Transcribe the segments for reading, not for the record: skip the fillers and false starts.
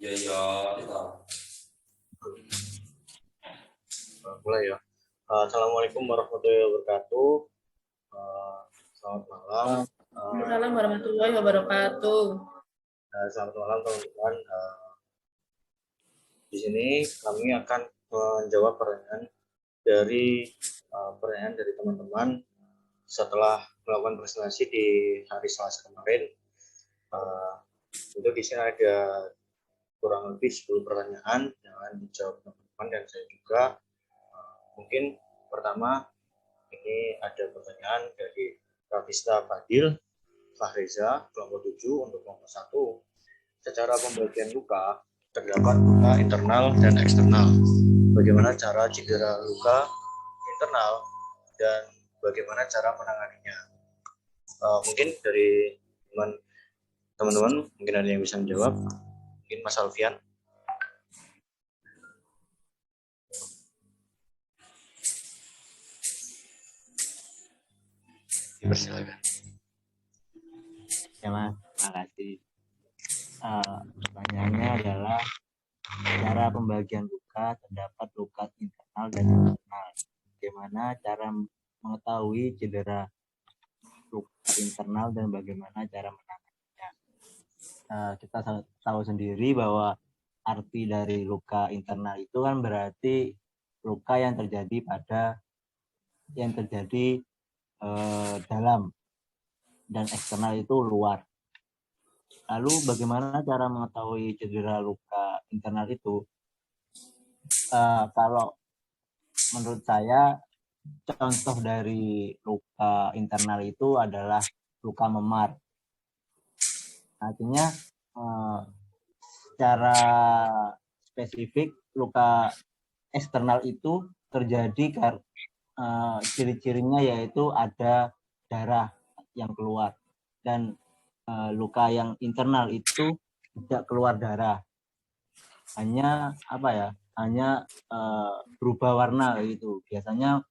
Ya ya kita mulai ya. Assalamualaikum warahmatullahi wabarakatuh. Selamat malam. Waalaikumsalam warahmatullahi wabarakatuh. Selamat malam teman-teman. Di sini kami akan menjawab pertanyaan dari teman-teman setelah melakukan presentasi di hari Selasa kemarin. Untuk di sini ada kurang lebih 10 pertanyaan yang akan dijawab teman-teman dan saya juga. Mungkin pertama ini ada pertanyaan dari Rafista Fadil Fahreza kelompok 7 untuk kelompok 1. Secara pembagian luka terdapat luka internal dan eksternal. Bagaimana cara cedera luka internal dan bagaimana cara menanganinya? Mungkin dari teman-teman mungkin ada yang bisa menjawab. Mungkin Mas Alfian. Dipersilakan. Ya Mas, terima kasih. Pertanyaannya adalah cara pembagian luka terdapat luka internal dan eksternal. Bagaimana cara mengetahui cedera luka internal dan bagaimana cara menanganinya? Kita tahu sendiri bahwa arti dari luka internal itu kan berarti luka yang terjadi dalam, dan eksternal itu luar. Lalu bagaimana cara mengetahui cedera luka internal itu? Kalau menurut saya contoh dari luka internal itu adalah luka memar. Artinya secara spesifik luka eksternal itu terjadi ciri-cirinya yaitu ada darah yang keluar, dan luka yang internal itu tidak keluar darah, hanya berubah warna gitu, biasanya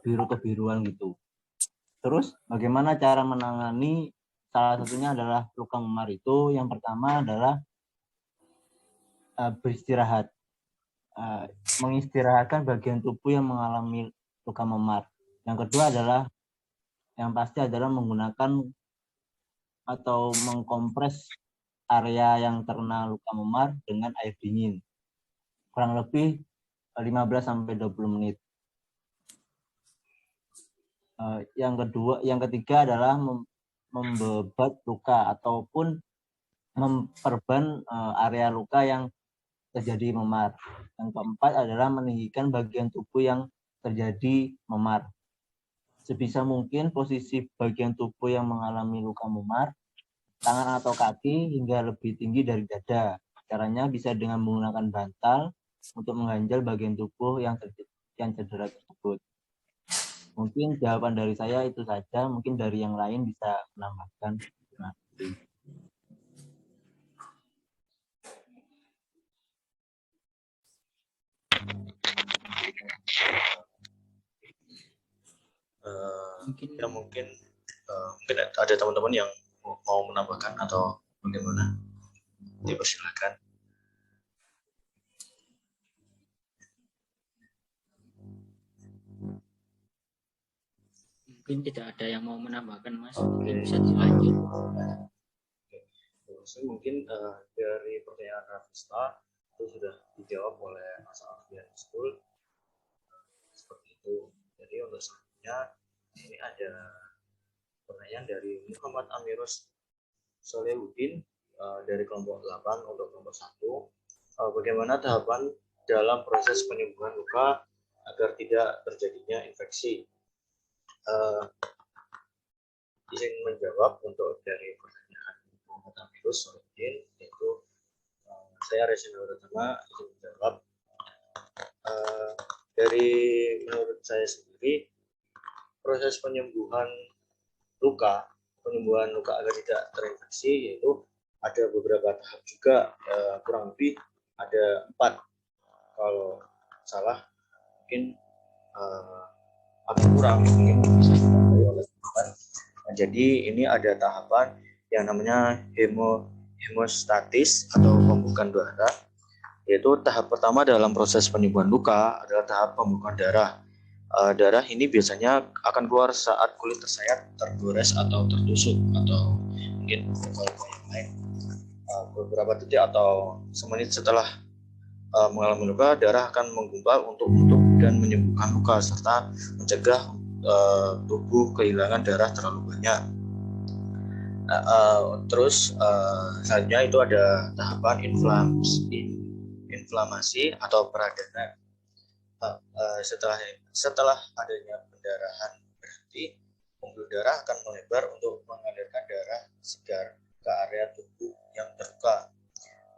biru kebiruan gitu. Terus bagaimana cara menangani? Salah satunya adalah luka memar itu, yang pertama adalah beristirahat, mengistirahatkan bagian tubuh yang mengalami luka memar. Yang kedua adalah menggunakan atau mengkompres area yang terkena luka memar dengan air dingin kurang lebih 15-20 menit. Yang ketiga adalah membebat luka ataupun memperban area luka yang terjadi memar. Yang keempat adalah meninggikan bagian tubuh yang terjadi memar. Sebisa mungkin posisi bagian tubuh yang mengalami luka memar, tangan atau kaki hingga lebih tinggi dari dada. Caranya bisa dengan menggunakan bantal untuk mengganjal bagian tubuh yang cedera tersebut. Mungkin jawaban dari saya itu saja. Mungkin dari yang lain bisa menambahkan. Terima kasih. Mungkin ada teman-teman yang mau menambahkan atau bagaimana? Dipersilakan. Mungkin tidak ada yang mau menambahkan, Mas. Mungkin bisa dilanjut. Mungkin dari pertanyaan Rafista itu sudah dijawab oleh Mas Alfian School seperti itu. Jadi untuk selanjutnya ini ada pertanyaan dari Muhammad Amirus Solehudin dari kelompok 8 untuk kelompok 1. Bagaimana tahapan dalam proses penyembuhan luka agar tidak terjadinya infeksi? Izin menjawab untuk dari pertanyaan Muhammad Amirus Solehudin, yaitu saya Reza Nurutama izin menjawab. Dari menurut saya sendiri, proses penyembuhan luka agar tidak terinfeksi yaitu ada beberapa tahap juga, kurang lebih ada 4 kalau salah mungkin agak kurang, mungkin bisa ditambahi oleh teman-teman. Nah, jadi ini ada tahapan yang namanya hemostatis atau pembukaan darah, yaitu tahap pertama dalam proses penyembuhan luka adalah tahap pembukaan darah. Darah ini biasanya akan keluar saat kulit tersayat, tergores atau tertusuk, atau mungkin luka yang lain. Beberapa detik atau semenit setelah mengalami luka, darah akan menggumpal untuk menutup dan menyembuhkan luka serta mencegah tubuh kehilangan darah terlalu banyak. Terus selanjutnya itu ada tahapan inflamasi atau peradangan. Setelah adanya pendarahan berhenti, pembuluh darah akan melebar untuk mengalirkan darah segar ke area tubuh yang terluka.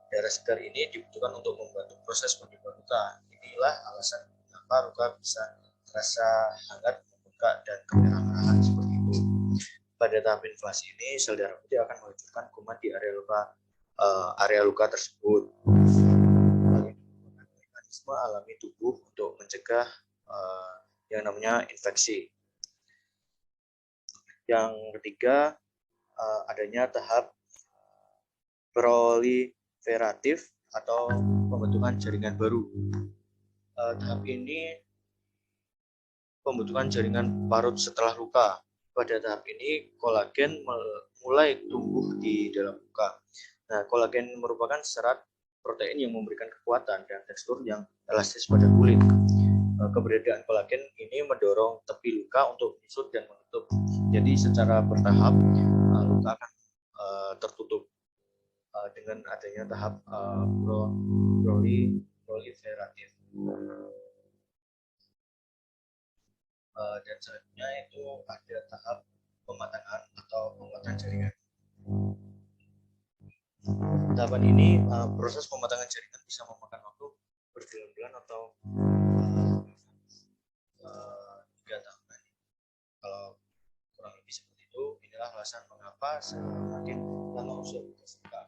Darah segar ini dibutuhkan untuk membantu proses penyembuhan luka. Inilah alasan mengapa luka bisa terasa hangat, membengkak, dan kemerah-merahan seperti itu. Pada tahap inflamasi ini, sel darah putih akan meluncurkan kuman di area luka tersebut. Mekanisme alami tubuh untuk mencegah yang namanya infeksi. Yang ketiga, adanya tahap proliferatif atau pembentukan jaringan baru. Tahap ini pembentukan jaringan parut setelah luka. Pada tahap ini, kolagen mulai tumbuh di dalam luka. Nah, kolagen merupakan serat protein yang memberikan kekuatan dan tekstur yang elastis pada kulit. Keberadaan kolagen ini mendorong tepi luka untuk menyusut dan menutup. Jadi secara bertahap luka akan tertutup dengan adanya tahap proliferatif. Dan selanjutnya itu ada tahap pematangan atau penguatan jaringan. Tahapan ini proses pematangan jaringan bisa memakan waktu berbulan-bulan atau 3 tahunan. Kalau kurang lebih seperti itu, inilah alasan mengapa semakin lama usia bekas luka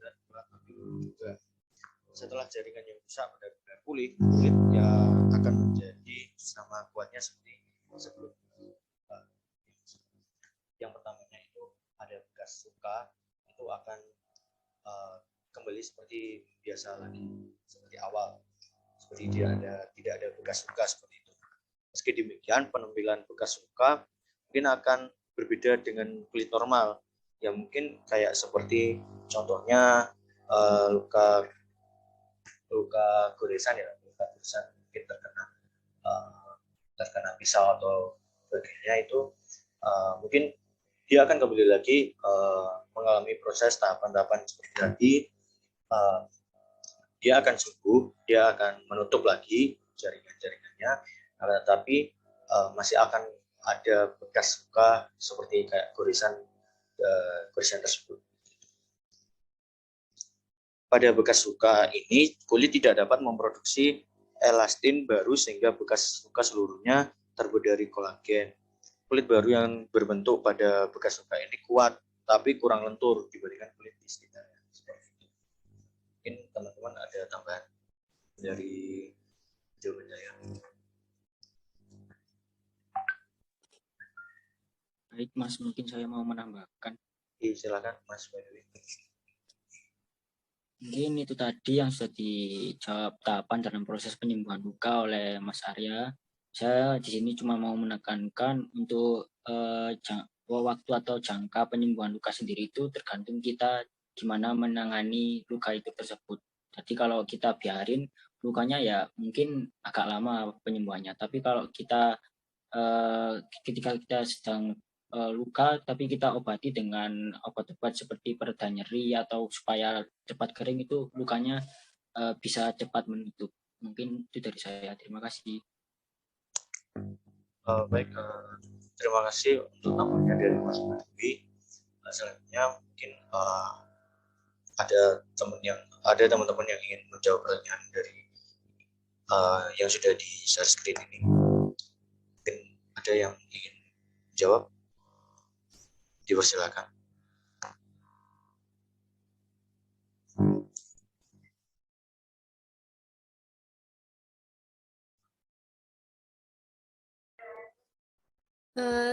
dan berat juga. Setelah jaringan yang rusak benar-benar pulih, kulit ya akan menjadi sama kuatnya seperti sebelum. Yang pertamanya itu ada bekas luka, itu akan kembali seperti biasa lagi, seperti awal, seperti tidak ada bekas luka seperti itu. Meski demikian, penampilan bekas luka mungkin akan berbeda dengan kulit normal, yang mungkin kayak seperti contohnya luka goresan ya, luka goresan mungkin terkena pisau atau sebagainya, itu mungkin dia akan kembali lagi mengalami proses tahapan-tahapan seperti tadi. Dia akan sembuh, dia akan menutup lagi jaringan-jaringannya, tapi masih akan ada bekas luka seperti kayak goresan tersebut. Pada bekas luka ini, kulit tidak dapat memproduksi elastin baru sehingga bekas luka seluruhnya terbuat dari kolagen. Kulit baru yang berbentuk pada bekas luka ini kuat, tapi kurang lentur dibandingkan kulit di sekitarnya. Seperti itu. Mungkin teman-teman ada tambahan dari jawaban saya. Baik Mas, mungkin saya mau menambahkan. Silakan Mas Badwi. Mungkin itu tadi yang sudah dijawab tahapan dalam proses penyembuhan luka oleh Mas Arya. Saya di sini cuma mau menekankan untuk waktu atau jangka penyembuhan luka sendiri itu tergantung kita gimana menangani luka itu tersebut. Jadi kalau kita biarin lukanya ya mungkin agak lama penyembuhannya. Tapi kalau kita ketika kita sedang luka tapi kita obati dengan obat-obat seperti pereda nyeri atau supaya cepat kering, itu lukanya bisa cepat menutup. Mungkin itu dari saya. Terima kasih. Baik, terima kasih untuk tamunya dari Mas Badwi. Selanjutnya mungkin ada teman-teman yang ingin menjawab pertanyaan dari yang sudah di share screen ini. Mungkin ada yang ingin jawab, dipersilakan.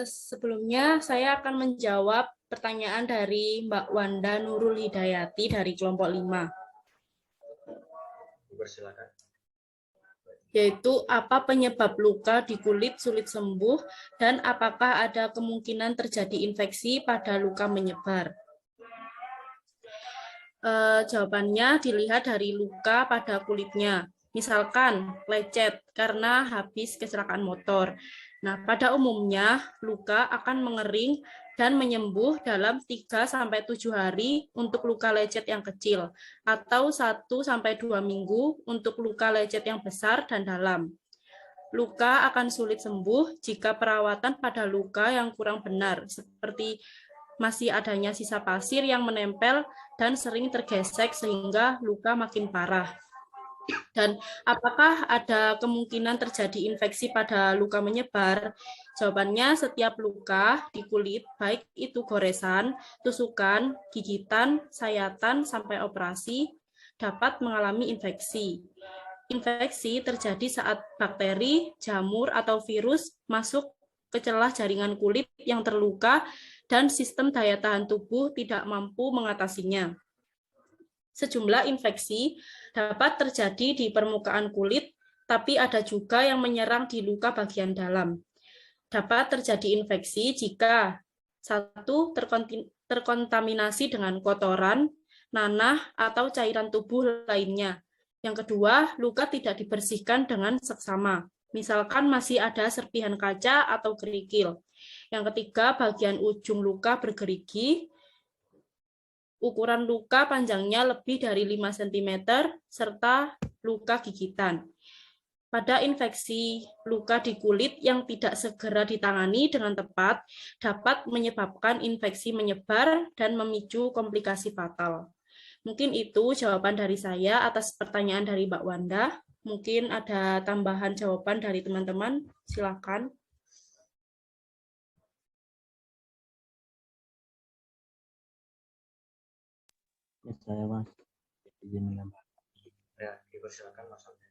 Sebelumnya saya akan menjawab pertanyaan dari Mbak Wanda Nurul Hidayati dari kelompok 5, Dipersilakan. yaitu apa penyebab luka di kulit sulit sembuh dan apakah ada kemungkinan terjadi infeksi pada luka menyebar. Jawabannya dilihat dari luka pada kulitnya. Misalkan lecet karena habis kecelakaan motor. Nah, pada umumnya luka akan mengering dan menyembuh dalam 3-7 hari untuk luka lecet yang kecil atau 1-2 minggu untuk luka lecet yang besar dan dalam. Luka akan sulit sembuh jika perawatan pada luka yang kurang benar, seperti masih adanya sisa pasir yang menempel dan sering tergesek sehingga luka makin parah. Dan apakah ada kemungkinan terjadi infeksi pada luka menyebar? Jawabannya, setiap luka di kulit, baik itu goresan, tusukan, gigitan, sayatan, sampai operasi, dapat mengalami infeksi. Infeksi terjadi saat bakteri, jamur, atau virus masuk ke celah jaringan kulit yang terluka dan sistem daya tahan tubuh tidak mampu mengatasinya. Sejumlah infeksi dapat terjadi di permukaan kulit, tapi ada juga yang menyerang di luka bagian dalam. Dapat terjadi infeksi jika 1. terkontaminasi dengan kotoran, nanah, atau cairan tubuh lainnya. Yang kedua, luka tidak dibersihkan dengan seksama. Misalkan masih ada serpihan kaca atau kerikil. Yang ketiga, bagian ujung luka bergerigi, ukuran luka panjangnya lebih dari 5 cm, serta luka gigitan. Pada infeksi luka di kulit yang tidak segera ditangani dengan tepat, dapat menyebabkan infeksi menyebar dan memicu komplikasi fatal. Mungkin itu jawaban dari saya atas pertanyaan dari Mbak Wanda. Mungkin ada tambahan jawaban dari teman-teman, silakan. Ya, saya Mas izin menambah. Ya, dipersilakan Mas Alfian.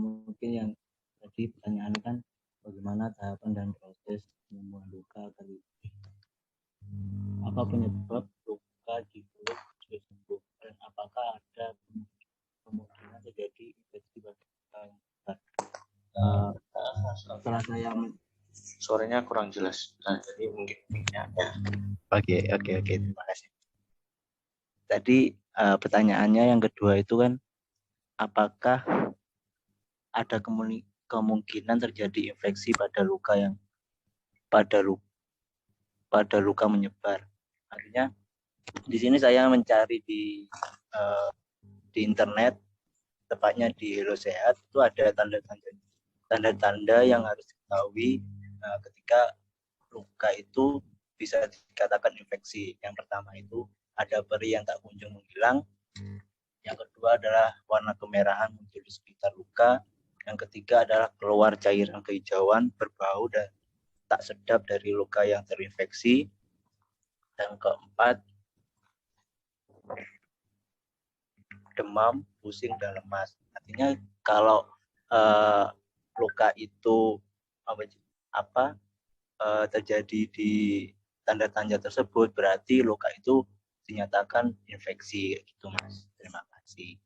Mungkin yang tadi pertanyaan kan bagaimana tahapan dan proses penyembuhan luka tadi. Apa penyebab luka di kulit sulit sembuh dan apakah ada kemungkinan terjadi infeksi pada luka yang besar? Setelah saya Suaranya kurang jelas. Nah, jadi mungkin ya. Oke, terima kasih. Tadi pertanyaannya yang kedua itu kan apakah ada kemungkinan terjadi infeksi pada luka yang pada luka menyebar. Artinya di sini saya mencari di internet, tepatnya di Hello Sehat, itu ada tanda-tanda yang harus diketahui ketika luka itu bisa dikatakan infeksi. Yang pertama itu ada perih yang tak kunjung menghilang. Yang kedua adalah warna kemerahan muncul di sekitar luka. Yang ketiga adalah keluar cairan kehijauan berbau dan tak sedap dari luka yang terinfeksi. Dan keempat, demam, pusing, dan lemas. Artinya kalau luka itu terjadi di tanda-tanda tersebut, berarti luka itu dinyatakan infeksi. Gitu Mas. Terima kasih.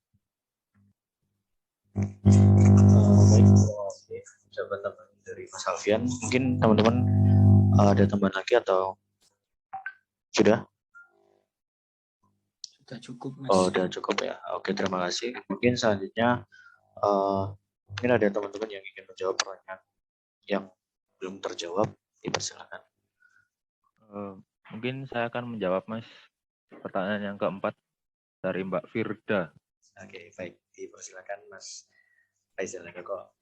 Baik, terima kasih jawaban dari Mas Alfian. Mungkin teman-teman ada tambahan lagi atau sudah? Sudah cukup, Mas. Oh, udah cukup ya. Oke, terima kasih. Mungkin selanjutnya mungkin ada teman-teman yang ingin menjawab pertanyaan yang belum terjawab, dipersilakan. Mungkin saya akan menjawab, Mas, pertanyaan yang keempat dari Mbak Firda. Oke, baik. Dipersilakan Mas Faisal kok.